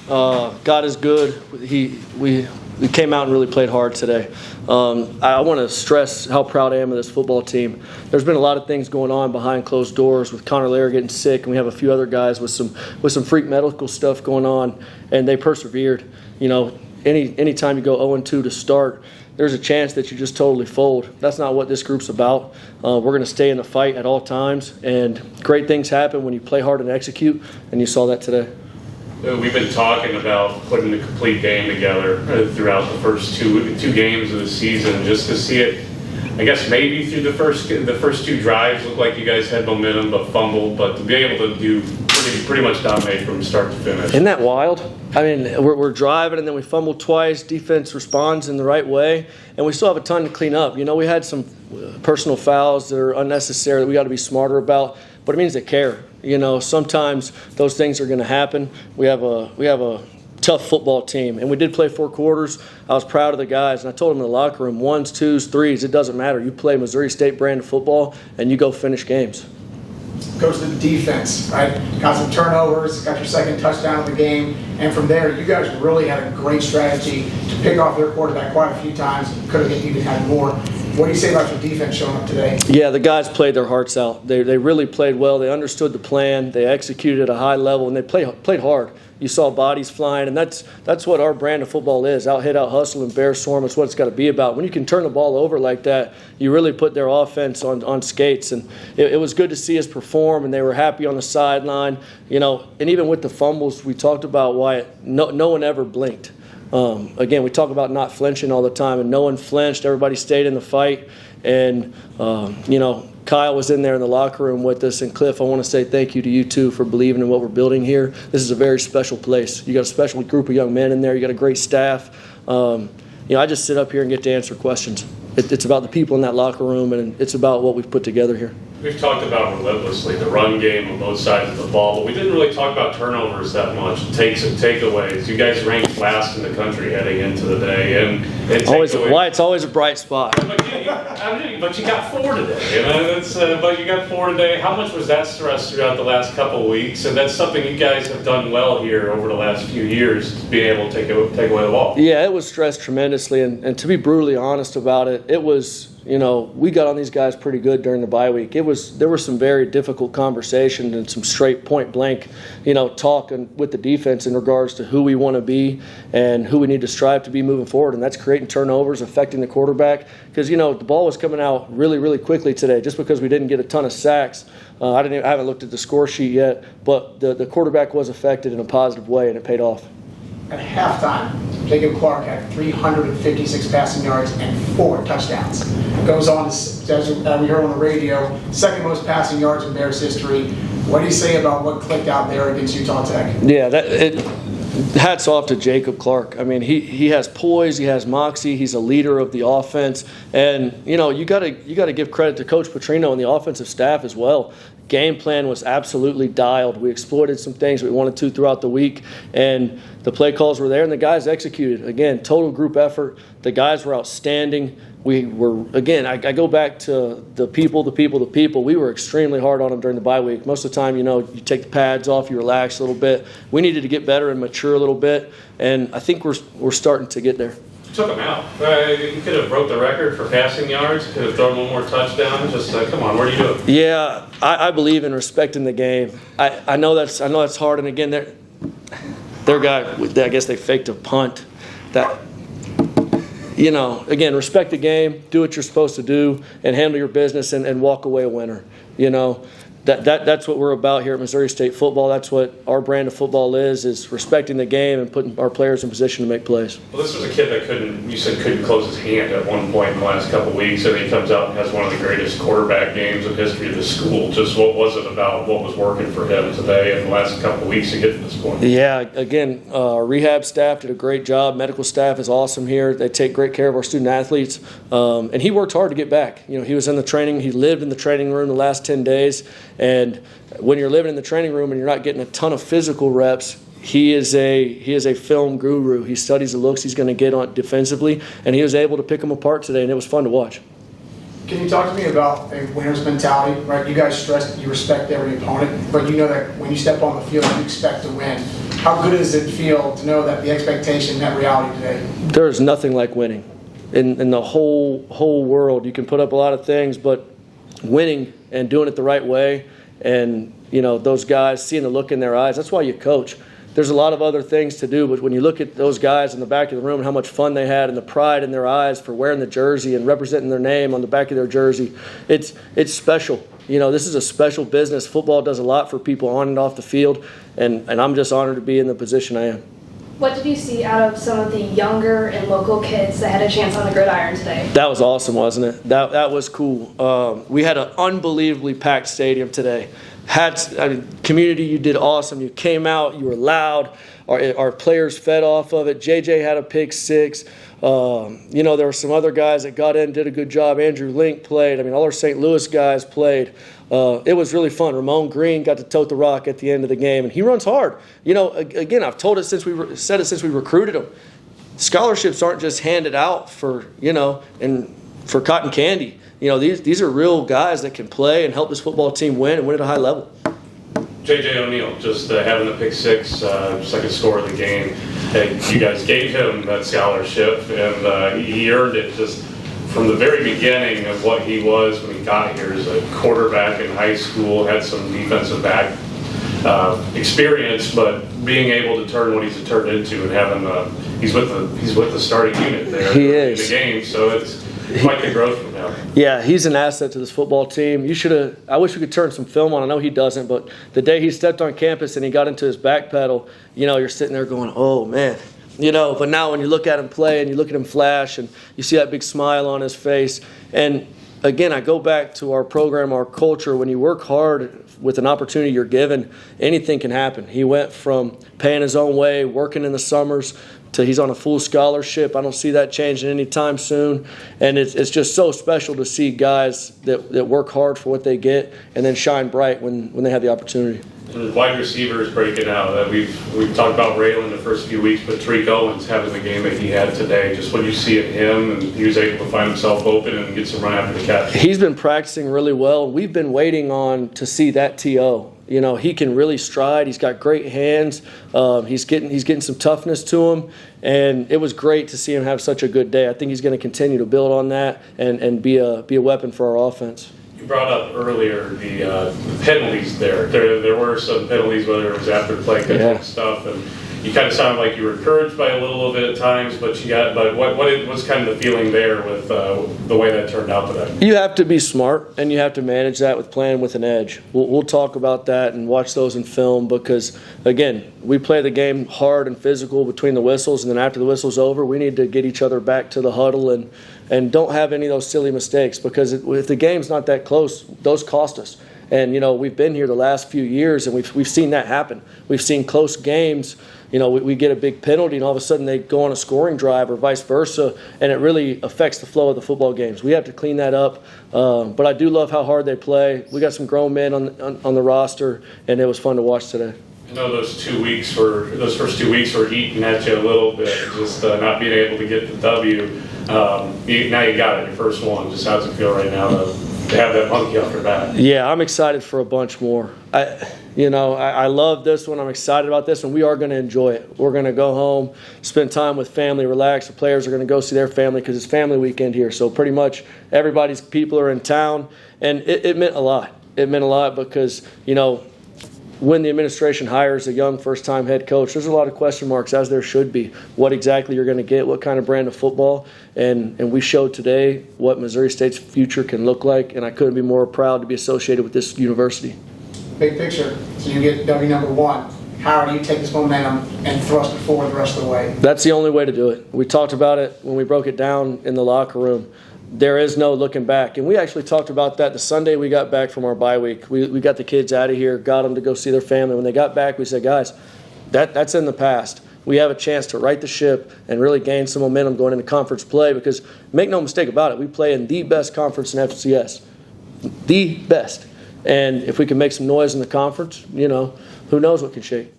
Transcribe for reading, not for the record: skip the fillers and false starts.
God is good. We came out and really played hard today. I want to stress how proud I am of this football team. There's been a lot of things going on behind closed doors with Connor Lair getting sick, and we have a few other guys with some freak medical stuff going on, and they persevered. You know, any time you go 0-2 to start, there's a chance that you just totally fold. That's not what this group's about. We're going to stay in the fight at all times, and great things happen when you play hard and execute, and you saw that today. We've been talking about putting the complete game together throughout the first two games of the season, just to see it. I guess maybe through the first two drives looked like you guys had momentum but fumbled, but to be able to do pretty much dominate from start to finish. Isn't that wild? I mean, we're driving and then we fumble twice. Defense responds in the right way, and we still have a ton to clean up. You know, we had some personal fouls that are unnecessary that we got to be smarter about, but it means they care. You know, sometimes those things are going to happen. We have a tough football team, and we did play 4 quarters. I was proud of the guys, and I told them in the locker room, 1s, 2s, 3s, it doesn't matter. You play Missouri State brand of football, and you go finish games. Goes to the defense, right? Got some turnovers, got your second touchdown of the game, and from there, you guys really had a great strategy to pick off their quarterback quite a few times. Could have even had more. What do you say about your defense showing up today? Yeah, the guys played their hearts out. They really played well. They understood the plan. They executed at a high level, and they played hard. You saw bodies flying, and that's what our brand of football is. Out hit, out hustle, and bear swarm. It's what it's got to be about. When you can turn the ball over like that, you really put their offense on skates. And it was good to see us perform, and they were happy on the sideline. You know, and even with the fumbles, we talked about why no one ever blinked. Again, we talk about not flinching all the time, and no one flinched. Everybody stayed in the fight. And, you know, Kyle was in there in the locker room with us. And, Cliff, I want to say thank you to you, too, for believing in what we're building here. This is a very special place. You got a special group of young men in there. You got a great staff. You know, I just sit up here and get to answer questions. It's about the people in that locker room, and it's about what we've put together here. We've talked about relentlessly the run game on both sides of the ball, but we didn't really talk about turnovers that much, takes and takeaways. You guys ranked last in the country heading into the day, and why it's always a bright spot. But you got 4 today. You know, but you got 4 today. How much was that stress throughout the last couple of weeks? And that's something you guys have done well here over the last few years, to be able to take away the ball. Yeah, it was stressed tremendously, and to be brutally honest about it, it was. You know, we got on these guys pretty good during the bye week. There were some very difficult conversations and some straight point blank, you know, talking with the defense in regards to who we want to be and who we need to strive to be moving forward. And that's creating turnovers, affecting the quarterback. Because, you know, the ball was coming out really, really quickly today just because we didn't get a ton of sacks. I haven't looked at the score sheet yet, but the quarterback was affected in a positive way, and it paid off. At halftime, Jacob Clark had 356 passing yards and 4 touchdowns. Goes on, as we heard on the radio, second most passing yards in Bears history. What do you say about what clicked out there against Utah Tech? Yeah, hats off to Jacob Clark. I mean, he has poise, he has moxie, he's a leader of the offense, and you know you got to give credit to Coach Petrino and the offensive staff as well. Game plan was absolutely dialed. We exploited some things we wanted to throughout the week, and the play calls were there, and the guys executed. Again, total group effort. The guys were outstanding. We were, again, I go back to the people. We were extremely hard on them during the bye week. Most of the time, you know, you take the pads off, you relax a little bit. We needed to get better and mature a little bit, and I think we're starting to get there. Took him out. You could have broke the record for passing yards. Could have thrown one more touchdown. Just come on, what are you doing? Yeah, I believe in respecting the game. I know that's hard. And again, their guy, I guess they faked a punt. That, you know, again, respect the game, do what you're supposed to do, and handle your business and walk away a winner. You know. That's what we're about here at Missouri State football. That's what our brand of football is respecting the game and putting our players in position to make plays. Well, this was a kid that couldn't close his hand at one point in the last couple of weeks, and he comes out and has one of the greatest quarterback games in history of the school. Just what was it about what was working for him today in the last couple of weeks to get to this point? Yeah, again, our rehab staff did a great job. Medical staff is awesome here. They take great care of our student athletes, and he worked hard to get back. You know, he was in the training. He lived in the training room the last 10 days. And when you're living in the training room and you're not getting a ton of physical reps, he is a film guru. He studies the looks he's going to get on defensively, and he was able to pick them apart today, and it was fun to watch. Can you talk to me about a winner's mentality? Right, you guys stress that you respect every opponent, but you know that when you step on the field, you expect to win. How good does it feel to know that the expectation met reality today? There is nothing like winning. In the whole world, you can put up a lot of things, but winning and doing it the right way, and those guys, seeing the look in their eyes, that's why you coach. There's a lot of other things to do, but when you look at those guys in the back of the room and how much fun they had and the pride in their eyes for wearing the jersey and representing their name on the back of their jersey, it's special. This is a special business. Football does a lot for people on and off the field, and I'm just honored to be in the position I am. What did you see out of some of the younger and local kids that had a chance on the gridiron today? That was awesome, wasn't it? That was cool. We had an unbelievably packed stadium today. Community, you did awesome. You came out, you were loud. Our players fed off of it. JJ had a pick six. There were some other guys that got in, did a good job. Andrew Link played. all our St. Louis guys played. It was really fun. Ramon Green got to tote the rock at the end of the game, and he runs hard. Again, I've told it since we recruited him. Scholarships aren't just handed out for and for cotton candy. These are real guys that can play and help this football team win and win at a high level. J.J. O'Neal, just having the pick six, second score of the game. You guys gave him that scholarship, and he earned it just from the very beginning of what he was when he got here as a quarterback in high school, had some defensive back experience, but being able to turn what he's turned into and having he's with the starting unit there in the game, so it's quite the growth from him. Yeah, he's an asset to this football team. I wish we could turn some film on. I know he doesn't, but the day he stepped on campus and he got into his back pedal, you're sitting there going, oh, man. But now when you look at him play and you look at him flash and you see that big smile on his face. And, again, I go back to our program, our culture. When you work hard with an opportunity you're given, anything can happen. He went from paying his own way, working in the summers, to he's on a full scholarship. I don't see that changing anytime soon. And it's just so special to see guys that work hard for what they get and then shine bright when they have the opportunity. And wide receivers breaking out. We've talked about Raylan the first few weeks, but Tariq Owens having the game that he had today, just when you see it him and he was able to find himself open and get some run after the catch. He's been practicing really well. We've been waiting to see that TO. He can really stride. He's got great hands. He's getting some toughness to him, and it was great to see him have such a good day. I think he's going to continue to build on that and be a weapon for our offense. You brought up earlier the penalties there. There were some penalties, whether it was after play and stuff, and you kind of sounded like you were encouraged by a little bit at times, but what was kind of the feeling there with the way that turned out today? You have to be smart, and you have to manage that with playing with an edge. We'll talk about that and watch those in film because, again, we play the game hard and physical between the whistles, and then after the whistle's over, we need to get each other back to the huddle and don't have any of those silly mistakes because if the game's not that close, those cost us. And, we've been here the last few years, and we've seen that happen. We've seen close games. We get a big penalty, and all of a sudden they go on a scoring drive or vice versa, and it really affects the flow of the football games. We have to clean that up. But I do love how hard they play. We got some grown men on the roster, and it was fun to watch today. I know those first 2 weeks were eating at you a little bit, just not being able to get the W. Now you got it, your first one. Just how does it feel right now to have that monkey off your back? Yeah, I'm excited for a bunch more. I love this one. I'm excited about this one. We are going to enjoy it. We're going to go home, spend time with family, relax. The players are going to go see their family because it's family weekend here. So pretty much everybody's people are in town, and it meant a lot. It meant a lot because, when the administration hires a young first-time head coach, there's a lot of question marks, as there should be. What exactly you're going to get, what kind of brand of football. And we showed today what Missouri State's future can look like, and I couldn't be more proud to be associated with this university. Big picture, so you get W number one. How do you take this momentum and thrust it forward the rest of the way? That's the only way to do it. We talked about it when we broke it down in the locker room. There is no looking back. And we actually talked about that the Sunday we got back from our bye week. We got the kids out of here, got them to go see their family. When they got back, we said, guys, that's in the past. We have a chance to right the ship and really gain some momentum going into conference play because make no mistake about it, we play in the best conference in FCS. The best. And if we can make some noise in the conference, who knows what can shake.